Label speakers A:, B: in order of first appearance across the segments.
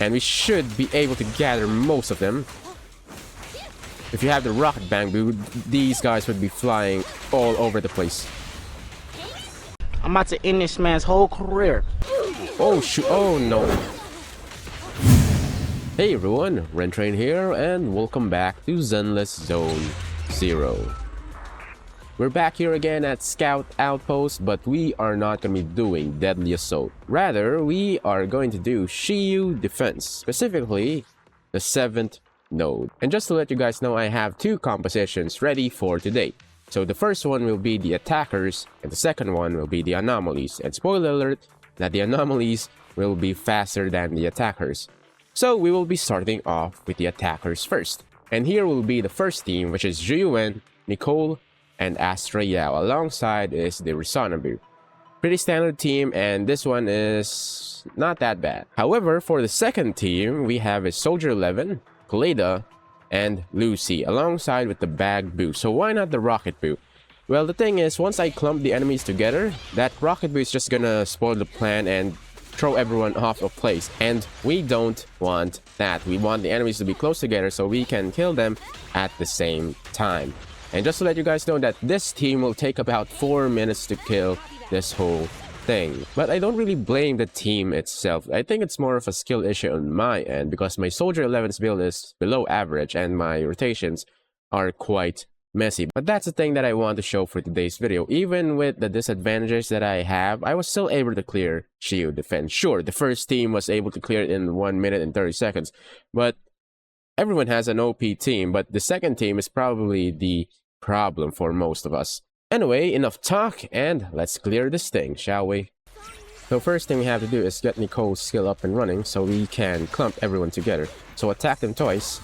A: And we should be able to gather most of them. If you have the rocket bamboo, these guys would be flying all over the place.
B: I'm about to end this man's whole career.
A: Oh shoot, oh no. Hey everyone, RenTrain here, and welcome back to Zenless Zone Zero. We're back here again at Scout Outpost, but we are not going to be doing Deadly Assault. Rather, we are going to do Shiyu Defense, specifically the 7th node. And just to let you guys know, I have two compositions ready for today. So the first one will be the attackers, and the second one will be the anomalies. And spoiler alert, that the anomalies will be faster than the attackers. So we will be starting off with the attackers first. And here will be the first team, which is Zhu Yuan, Nicole, and Astra Yao. Alongside is the Risanabu. Pretty standard team, and this one is not that bad. However, for the second team, we have a Soldier 11, Kaleda, and Lucy, alongside with the Bag Boo. So why not the Rocket Boo? Well, the thing is, once I clump the enemies together, that Rocket Boo is just gonna spoil the plan and throw everyone off of place, and we don't want that. We want the enemies to be close together so we can kill them at the same time. And just to let you guys know that this team will take about 4 minutes to kill this whole thing. But I don't really blame the team itself. I think it's more of a skill issue on my end, because my Soldier 11's build is below average and my rotations are quite messy. But that's the thing that I want to show for today's video. Even with the disadvantages that I have, I was still able to clear Shiyu Defense. Sure, the first team was able to clear it in 1 minute and 30 seconds, but everyone has an OP team, but the second team is probably the problem for most of us. Anyway, enough talk, and let's clear this thing, shall we? So first thing we have to do is get Nicole's skill up and running so we can clump everyone together. So attack them twice.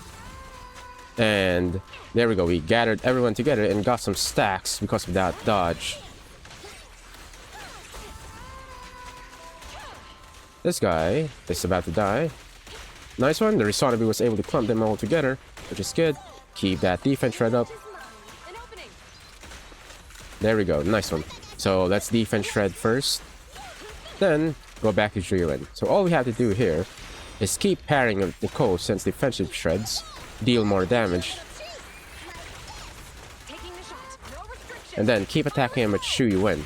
A: And there we go, we gathered everyone together and got some stacks because of that dodge. This guy is about to die. Nice one, the Risanabu was able to clump them all together, which is good. Keep that defense shred up. There we go, nice one. So let's defense shred first, then go back to Zhu Yuan. So all we have to do here is keep parrying with Nicole, since defensive shreds deal more damage. And then keep attacking him with Zhu Yuan.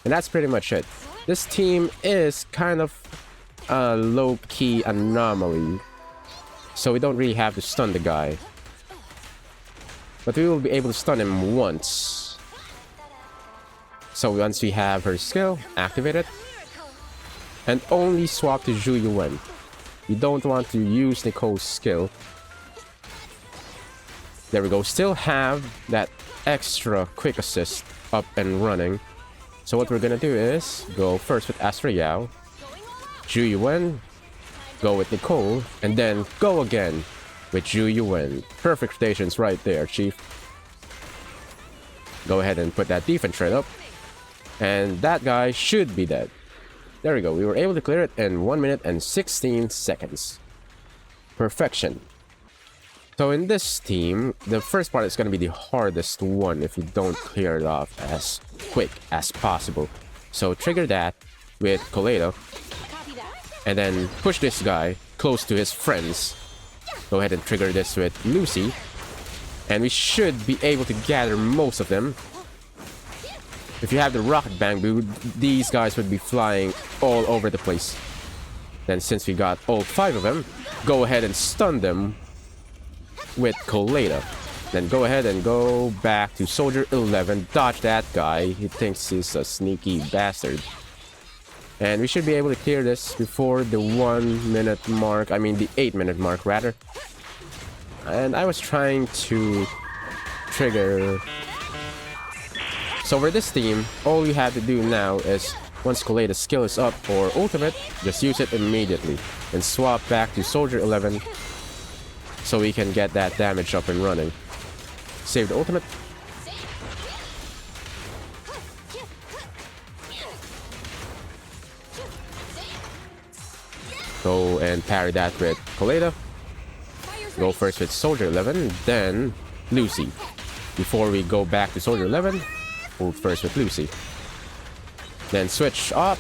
A: And that's pretty much it. This team is kind of a low-key anomaly, so we don't really have to stun the guy. But we will be able to stun him once. So once we have her skill, activate it. And only swap to Zhu Yuan. We don't want to use Nicole's skill. There we go. Still have that extra quick assist up and running. So what we're gonna do is go first with Astra Yao, Zhu Yuan, go with Nicole, and then go again with Zhu Yuan. Perfect rotations right there, Chief. Go ahead and put that defense shred up. And that guy should be dead. There we go. We were able to clear it in 1 minute and 16 seconds. Perfection. So in this team, the first part is going to be the hardest one if you don't clear it off as quick as possible. So trigger that with Kaleda. And then push this guy close to his friends. Go ahead and trigger this with Lucy. And we should be able to gather most of them. If you have the rocket bamboo, these guys would be flying all over the place. Then since we got all 5 of them, go ahead and stun them with Kaleda. Then go ahead and go back to Soldier 11, dodge that guy. He thinks he's a sneaky bastard. And we should be able to clear this before the 1 minute mark, I mean the 8 minute mark rather. And I was trying to trigger. So for this team, all you have to do now is, once Kaleda's skill is up or ultimate, just use it immediately. And swap back to Soldier 11 so we can get that damage up and running. Save the ultimate. Go and parry that with Kaleda. Go first with Soldier 11, then Lucy. Before we go back to Soldier 11, hold first with Lucy. Then switch off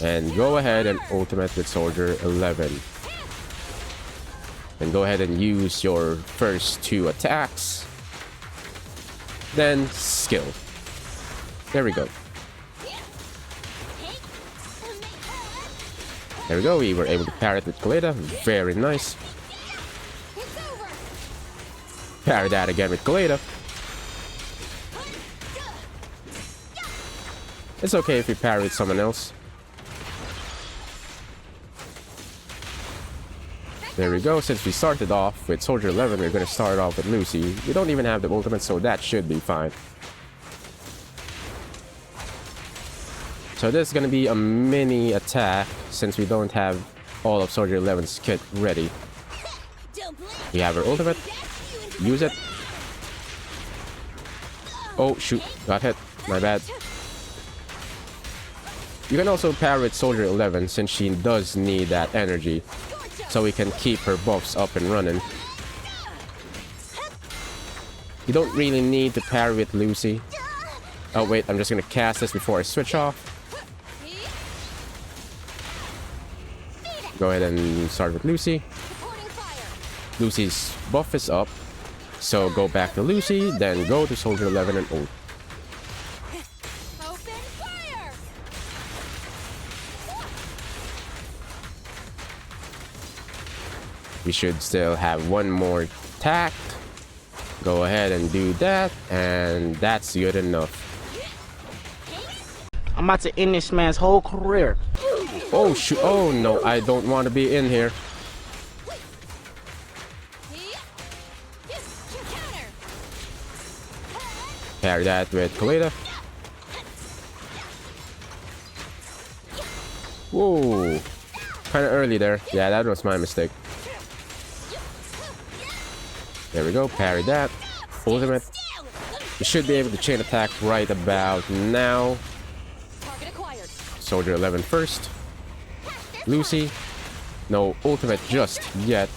A: And go ahead and ultimate with Soldier 11. And go ahead and use your first 2 attacks. Then skill. There we go. There we go, we were able to parry it with Kaleda. Very nice. Parry that again with Kaleda. It's okay if you parry with someone else. There we go, since we started off with Soldier 11, we're going to start off with Lucy. We don't even have the ultimate, so that should be fine. So this is going to be a mini attack, since we don't have all of Soldier 11's kit ready. We have our ultimate. Use it. Oh shoot, got hit. My bad. You can also parry with Soldier 11, since she does need that energy, so we can keep her buffs up and running. You don't really need to parry with Lucy. Oh wait, I'm just gonna cast this before I switch off. Go ahead and start with Lucy. Lucy's buff is up, so go back to Lucy, then go to Soldier 11 and ult. We should still have one more attack. Go ahead and do that, and that's good enough.
B: I'm about to end this man's whole career.
A: Oh shoot, oh no, I don't want to be in here. Parry that with Kaleda. Whoa, kind of early there. Yeah, that was my mistake. There we go, parry that. Ultimate. You should be able to chain attack right about now. Soldier 11 first. Lucy. No ultimate just yet.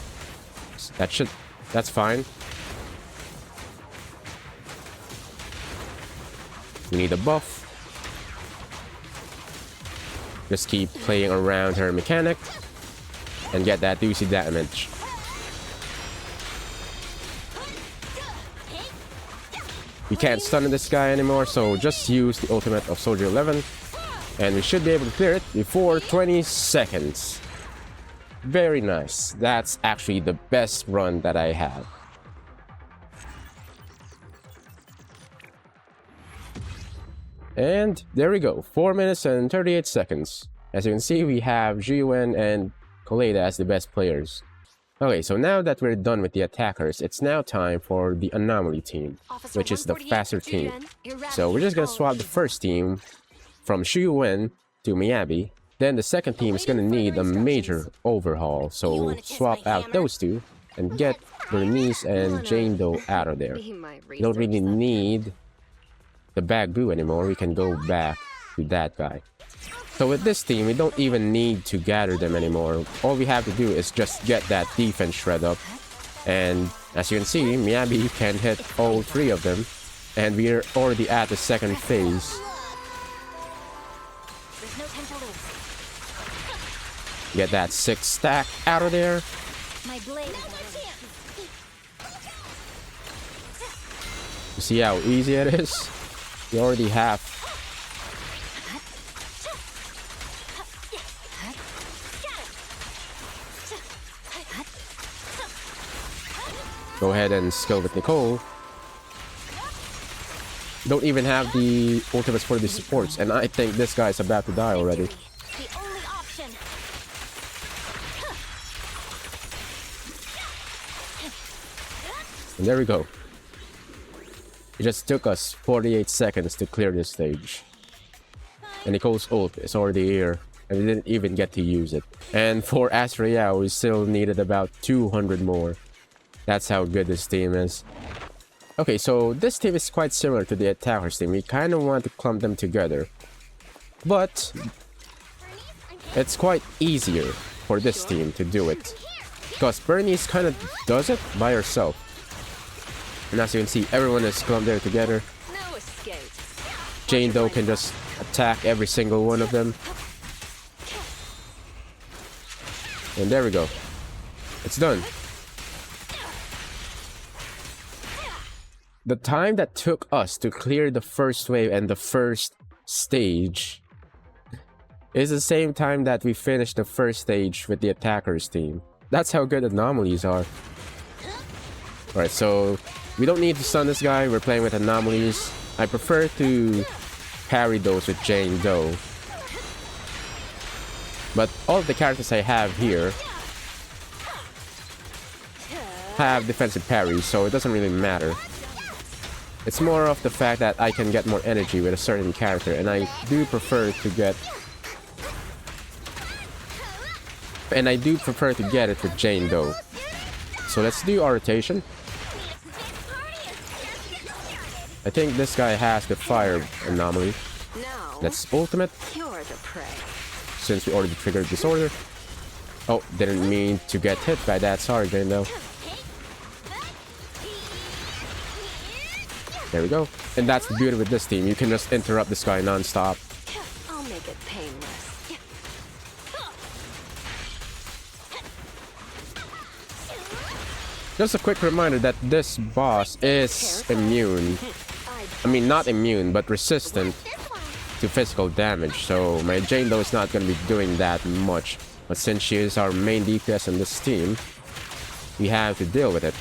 A: That's fine. We need a buff. Just keep playing around her mechanic and get that juicy damage. We can't stun this guy anymore, so just use the ultimate of Soldier 11 and we should be able to clear it before 20 seconds. Very nice. That's actually the best run that I have. And there we go, 4 minutes and 38 seconds. As you can see, we have Zhu Yuan and Kaleda as the best players. Okay, so now that we're done with the attackers, it's now time for the Anomaly team, which is the faster team. So we're just gonna swap the first team from Shiyu Yuan to Miyabi. Then the second team is gonna need a major overhaul, so swap out those two and get Burnice and Jane out of there. You don't really need the Bagbu anymore, we can go back to that guy. So with this team, we don't even need to gather them anymore. All we have to do is just get that defense shred up. And as you can see, Miyabi can hit all 3 of them. And we're already at the second phase. Get that 6 stack out of there. You see how easy it is? You already have. Go ahead and skill with Nicole. Don't even have the ultimates for the supports, and I think this guy's about to die already. And there we go. It just took us 48 seconds to clear this stage. And Nicole's ult is already here, and we didn't even get to use it. And for Asriel, we still needed about 200 more. That's how good this team is. Okay, so this team is quite similar to the attackers team. We kind of want to clump them together. But it's quite easier for this team to do it. Because Burnice kind of does it by herself. And as you can see, everyone is clumped there together. Jane though can just attack every single one of them. And there we go. It's done. The time that took us to clear the first wave and the first stage is the same time that we finished the first stage with the attackers team. That's how good anomalies are. Alright, so we don't need to stun this guy. We're playing with anomalies. I prefer to parry those with Jane though. But all of the characters I have here have defensive parries, so it doesn't really matter. It's more of the fact that I can get more energy with a certain character, and I do prefer to get it with Jane though. So let's do our rotation. I think this guy has the fire anomaly. Let's ultimate. Since we already triggered disorder. Oh, didn't mean to get hit by that. Sorry, Jane though. There we go. And that's the beauty with this team. You can just interrupt this guy non-stop.
C: I'll make it painless.
A: Just a quick reminder that this boss is immune. I mean, not immune, but resistant to physical damage. So my Jane though is not going to be doing that much. But since she is our main DPS on this team, we have to deal with it.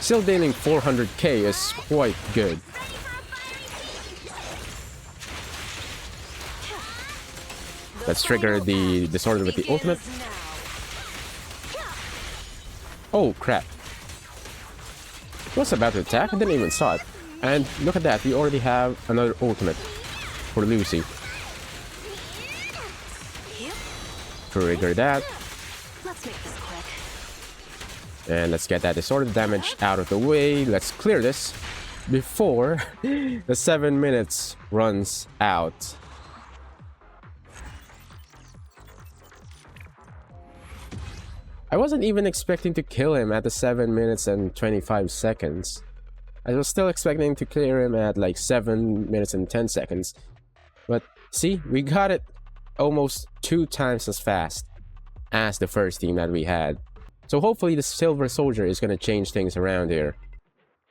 A: Still dealing 400k is quite good. Let's trigger the disorder with the ultimate. Oh crap. Was about to attack? I didn't even saw it. And look at that, we already have another ultimate for Lucy. Trigger that.
C: Let's make this quick.
A: And let's get that disorder damage out of the way. Let's clear this before the 7 minutes runs out. I wasn't even expecting to kill him at the 7 minutes and 25 seconds. I was still expecting to clear him at like 7 minutes and 10 seconds. But see, we got it almost 2 times as fast as the first team that we had. So hopefully the Silver Soldier is going to change things around here.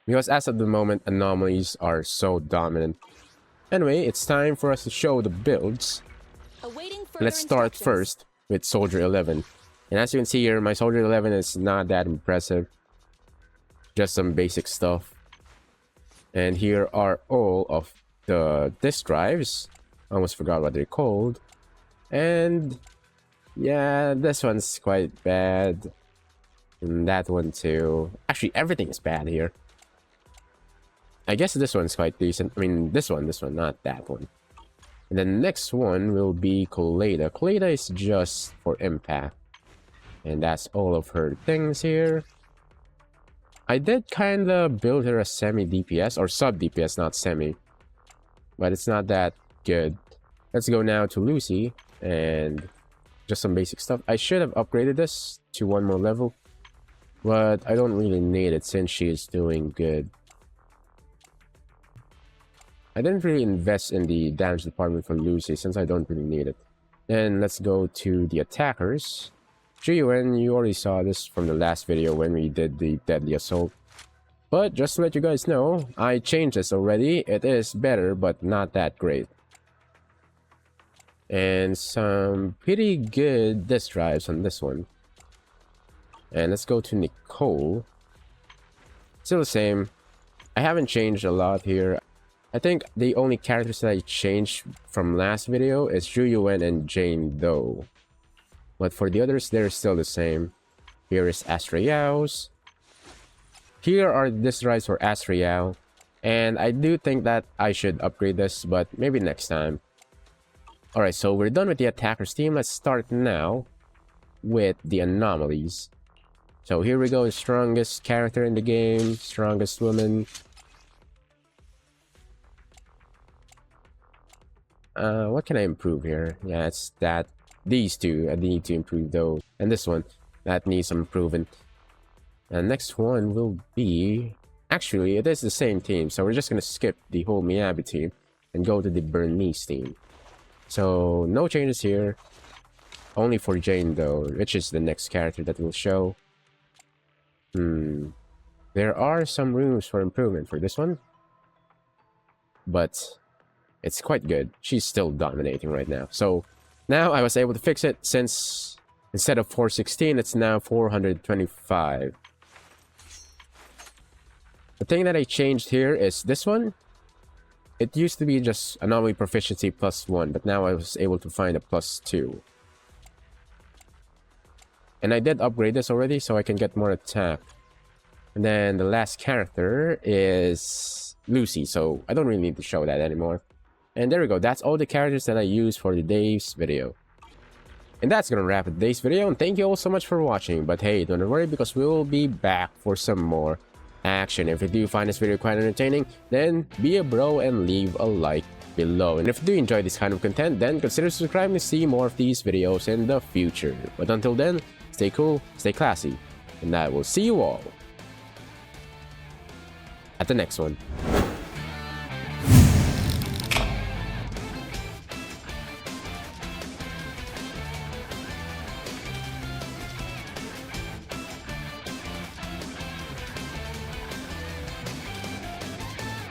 A: Because as of the moment, anomalies are so dominant. Anyway, it's time for us to show the builds. Let's start first with Soldier 11. And as you can see here, my Soldier 11 is not that impressive. Just some basic stuff. And here are all of the disk drives. I almost forgot what they're called. And yeah, this one's quite bad. And that one too. Actually, everything is bad here. I guess this one's quite decent. I mean, this one, not that one. And the next one will be Colada. Colada is just for impact. And that's all of her things here. I did kind of build her a semi-DPS, or sub-DPS, not semi. But it's not that good. Let's go now to Lucy, and just some basic stuff. I should have upgraded this to 1 more level. But I don't really need it since she is doing good. I didn't really invest in the damage department for Lucy since I don't really need it. Then let's go to the attackers. Zhu Yuan, you already saw this from the last video when we did the Deadly Assault. But just to let you guys know, I changed this already. It is better, but not that great. And some pretty good disk drives on this one. And let's go to Nicole. Still the same. I haven't changed a lot here. I think the only characters that I changed from last video is Zhu Yuan and Jane though. But for the others, they're still the same. Here is Astraeus. Here are the disk drives for Astraeus. And I do think that I should upgrade this, but maybe next time. Alright, so we're done with the attackers team. Let's start now with the anomalies. So here we go, the strongest character in the game, strongest woman. What can I improve here? Yeah, it's that. These two, I need to improve though. And this one, that needs some improvement. And next one will be... Actually, it is the same team, so we're just gonna skip the whole Miyabi team and go to the Burnice team. So no changes here. Only for Jane though, which is the next character that we'll show. There are some rooms for improvement for this one, but it's quite good. She's still dominating right now. So now I was able to fix it, since instead of 416, it's now 425. The thing that I changed here is this one. It used to be just anomaly proficiency +1, but now I was able to find a +2. And I did upgrade this already, so I can get more attack. And then the last character is Lucy, so I don't really need to show that anymore. And there we go, that's all the characters that I used for today's video. And that's gonna wrap up today's video, and thank you all so much for watching. But hey, don't worry, because we will be back for some more action. If you do find this video quite entertaining, then be a bro and leave a like below. And if you do enjoy this kind of content, then consider subscribing to see more of these videos in the future. But until then, stay cool, stay classy, and I will see you all at the next one.